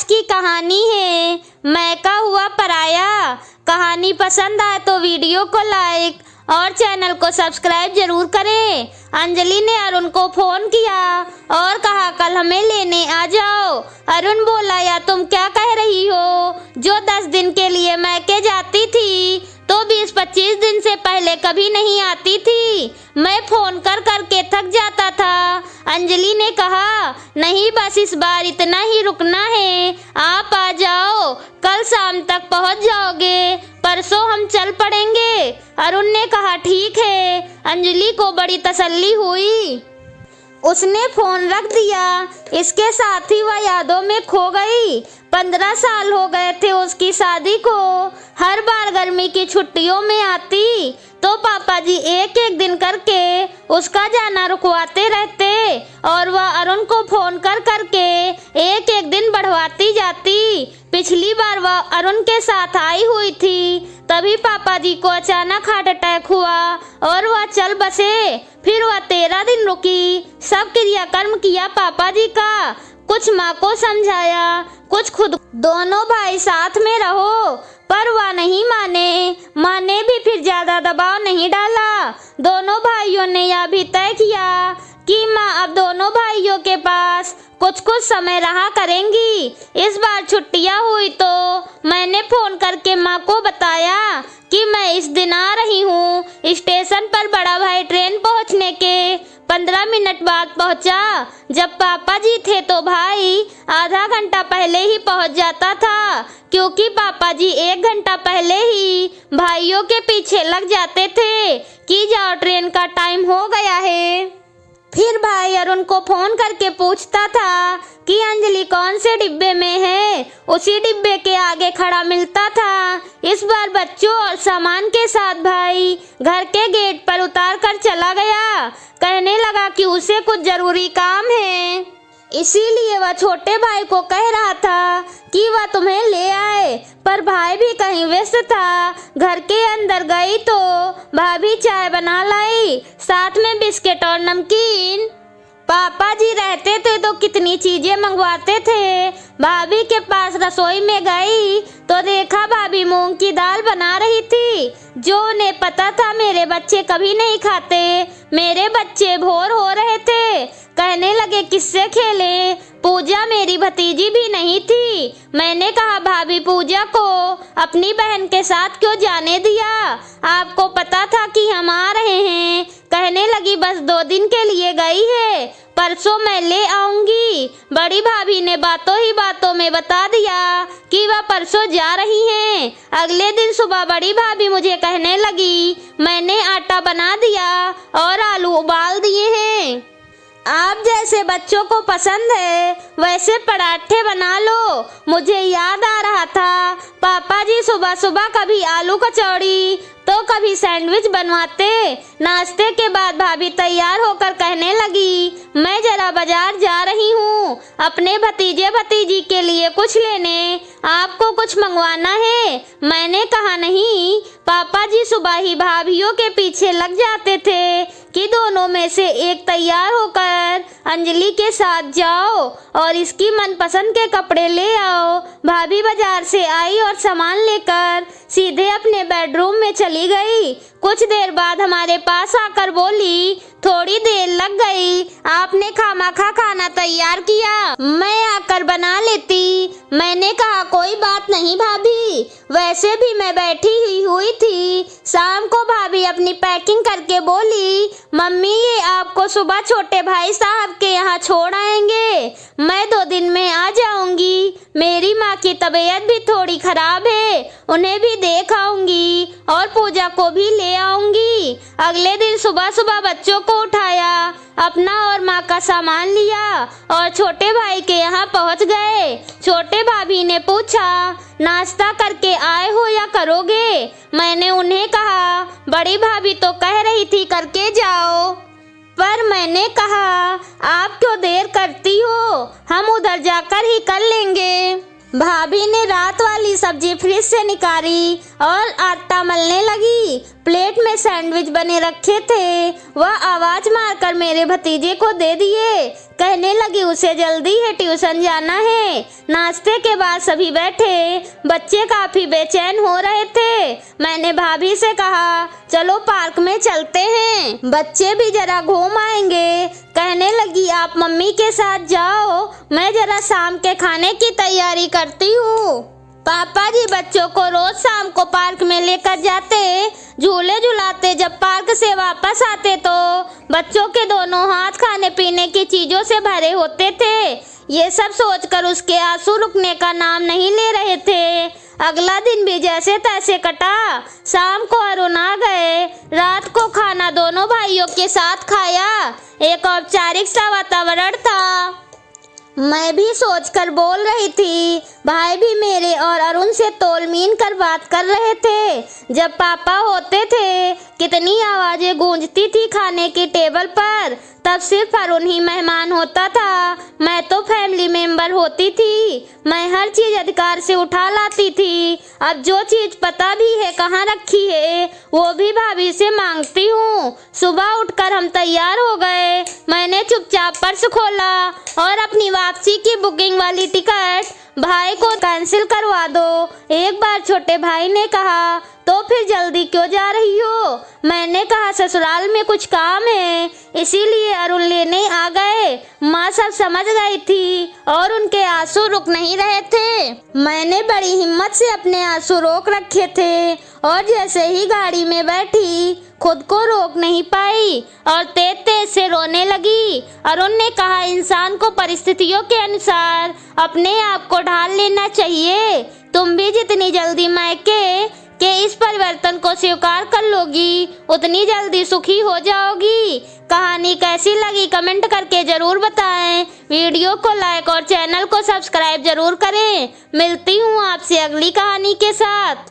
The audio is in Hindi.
की कहानी है मैका हुआ पराया। कहानी पसंद आए तो वीडियो को लाइक और चैनल को सब्सक्राइब जरूर करें। अंजलि ने अरुण को फोन किया और कहा कल हमें लेने आ जाओ। अरुण बोला या तुम क्या कह रही हो, जो 10 दिन के लिए मैके जाती थी तो 20-25 दिन से पहले कभी नहीं आती थी। मैं फोन कर करके थक जाता था। अंजलि ने कहा नहीं बस इस बार इतना ही रुकना है, आप आ जाओ, कल शाम तक पहुंच जाओगे, परसों हम चल पड़ेंगे। अरुण ने कहा ठीक है। अंजलि को बड़ी तसल्ली हुई। उसने फोन रख दिया। इसके साथ ही वह यादों में खो गई। 15 साल हो गए थे उसकी शादी को। हर बार गर्मी की छुट्टियों में आती तो पापा जी एक एक दिन करके उसका जाना रुकवाते रहते और वह अरुण को फोन कर करके एक एक दिन बढ़वाती जाती। पिछली बार वह अरुण के साथ आई हुई थी, तभी पापा जी को अचानक हार्ट अटैक हुआ और वह चल बसे। फिर वह 13 दिन रुकी, सब क्रियाकर्म किया पापा जी का, कुछ माँ को समझाया, कुछ खुद। दोनों भाई साथ में रहो, पर वह नहीं माने। माँ ने भी फिर ज्यादा दबाव नहीं डाला। दोनों भाइयों ने यह भी तय किया कि माँ अब दोनों भाइयों के पास कुछ कुछ समय रहा करेंगी। इस बार छुट्टियां हुई तो मैंने फोन करके माँ को बताया कि मैं इस दिन आ रही हूँ। स्टेशन पर बड़ा भाई ट्रेन पहुँचने के 15 मिनट बाद पहुँचा। जब पापा जी थे तो भाई आधा घंटा पहले ही पहुँच जाता था, क्योंकि पापा जी 1 घंटा पहले ही भाइयों के पीछे लग जाते थे कि जाओ ट्रेन का टाइम हो गया है। फिर भाई अरुण को फोन करके पूछता था कि अंजलि कौन से डिब्बे में है, उसी डिब्बे के आगे खड़ा मिलता था। इस बार बच्चों और सामान के साथ भाई घर के गेट पर उतार कर चला गया। कहने लगा कि उसे कुछ जरूरी काम है, इसीलिए वह छोटे भाई को कह रहा था कि वह तुम्हें ले आए, पर भाई भी कहीं व्यस्त था। घर के अंदर गई तो भाभी चाय बना लाई, साथ में बिस्किट और नमकीन। पापा जी रहते थे तो कितनी चीजें मंगवाते थे। भाभी के पास रसोई में गई तो देखा भाभी मूंग की दाल बना रही थी, जो उन्हें पता था मेरे बच्चे कभी नहीं खाते। मेरे बच्चे बोर हो रहे थे, कहने लगे किससे खेलें। पूजा मेरी भतीजी भी नहीं थी। मैंने कहा भाभी पूजा को अपनी बहन के साथ क्यों जाने दिया, आपको पता था कि हम आ रहे हैं। कहने लगी बस 2 दिन के लिए गई है, परसों मैं ले आऊंगी। बड़ी भाभी ने बातों ही बातों में बता दिया कि वह परसों जा रही हैं। अगले दिन सुबह बड़ी भाभी मुझे कहने लगी मैंने आटा बना दिया और आलू उबाल दिए हैं, आप जैसे बच्चों को पसंद है वैसे पराठे बना लो। मुझे याद आ रहा था पापा जी सुबह सुबह कभी आलू कचौड़ी तो कभी सैंडविच बनवाते। नाश्ते के बाद भाभी तैयार होकर कहने लगी मैं जरा बाजार जा रही हूँ अपने भतीजे भतीजी के लिए कुछ लेने, आपको कुछ मंगवाना है। मैंने कहा नहीं। पापा जी सुबह ही भाभियों के पीछे लग जाते थे कि दोनों में से एक तैयार होकर अंजलि के साथ जाओ और इसकी मनपसंद के कपड़े ले आओ। भाभी बाजार से आई और सामान लेकर सीधे अपने बेडरूम में चली गई। कुछ देर बाद हमारे पास आकर बोली थोड़ी देर लग गई, आपने खामखा खाना तैयार किया, मैं आकर बना लेती। मैंने कहा कोई बात नहीं भाभी, वैसे भी मैं बैठी ही हुई थी। शाम को भाभी अपनी पैकिंग करके बोली मम्मी ये आपको सुबह छोटे भाई साहब के यहाँ छोड़ आएंगे, मैं 2 दिन में आ जाऊंगी। मेरी माँ की तबीयत भी थोड़ी खराब है, उन्हें भी देख आऊंगी और पूजा को भी ले आऊंगी। अगले दिन सुबह सुबह बच्चों को उठाया, अपना और माँ का सामान लिया और छोटे भाई के यहाँ पहुँच गए। छोटे भाभी ने पूछा नाश्ता करके आए हो या करोगे। मैंने उन्हें कहा बड़ी भाभी तो कह रही थी करके जाओ, पर मैंने कहा आप क्यों देर करती हो, हम उधर जाकर ही कर लेंगे। भाभी ने रात वाली सब्जी फ्रिज से निकाली और आटा मलने लगी। प्लेट में सैंडविच बने रखे थे, वह आवाज मारकर मेरे भतीजे को दे दिए। कहने लगी उसे जल्दी है, ट्यूशन जाना है। नाश्ते के बाद सभी बैठे, बच्चे काफी बेचैन हो रहे थे। मैंने भाभी से कहा चलो पार्क में चलते हैं, बच्चे भी जरा घूम आएंगे। कहने लगी आप मम्मी के साथ जाओ, मैं जरा शाम के खाने की तैयारी करती हूँ। पापा जी बच्चों को रोज शाम को पार्क में लेकर जाते, झूले झुलाते। जब पार्क से वापस आते तो बच्चों के दोनों हाथ खाने पीने की चीजों से भरे होते थे। ये सब सोचकर उसके आंसू रुकने का नाम नहीं ले रहे थे। अगला दिन भी जैसे तैसे कटा। शाम को अरुण आ गए। रात को खाना दोनों भाइयों के साथ खाया। एक औपचारिक सा वातावरण था। मैं भी सोचकर बोल रही थी। भाई भी मेरे और अरुण से तोलमीन कर बात कर रहे थे। जब पापा होते थे कितनी आवाजें गूंजती थी खाने की टेबल पर। तब सिर्फ अरुण ही मेहमान होता था, मैं तो फैमिली मेंबर होती थी। मैं हर चीज अधिकार से उठा लाती थी। अब जो चीज पता भी है कहाँ रखी है वो भी भाभी से मांगती हूँ। सुबह उठकर हम तैयार हो गए। मैंने चुपचाप पर्स खोला और अपनी वापसी की बुकिंग वाली टिकट भाई को कैंसिल करवा दो। एक बार छोटे भाई ने कहा तो फिर जल्दी क्यों जा रही हो? मैंने कहा ससुराल में कुछ काम है, इसीलिए अरुण लेने आ गए। माँ सब समझ गई थी और उनके आंसू रुक नहीं रहे थे। मैंने बड़ी हिम्मत से अपने आंसू रोक रखे थे और जैसे ही गाड़ी में बैठी खुद को रोक नहीं पाई और तेज तेज से रोने लगी। अरुण ने कहा इंसान को परिस्थितियों के अनुसार अपने आप को ढाल लेना चाहिए। तुम भी जितनी जल्दी मायके के इस परिवर्तन को स्वीकार कर लोगी उतनी जल्दी सुखी हो जाओगी। कहानी कैसी लगी कमेंट करके जरूर बताएं। वीडियो को लाइक और चैनल को सब्सक्राइब जरूर करें। मिलती हूँ आपसे अगली कहानी के साथ।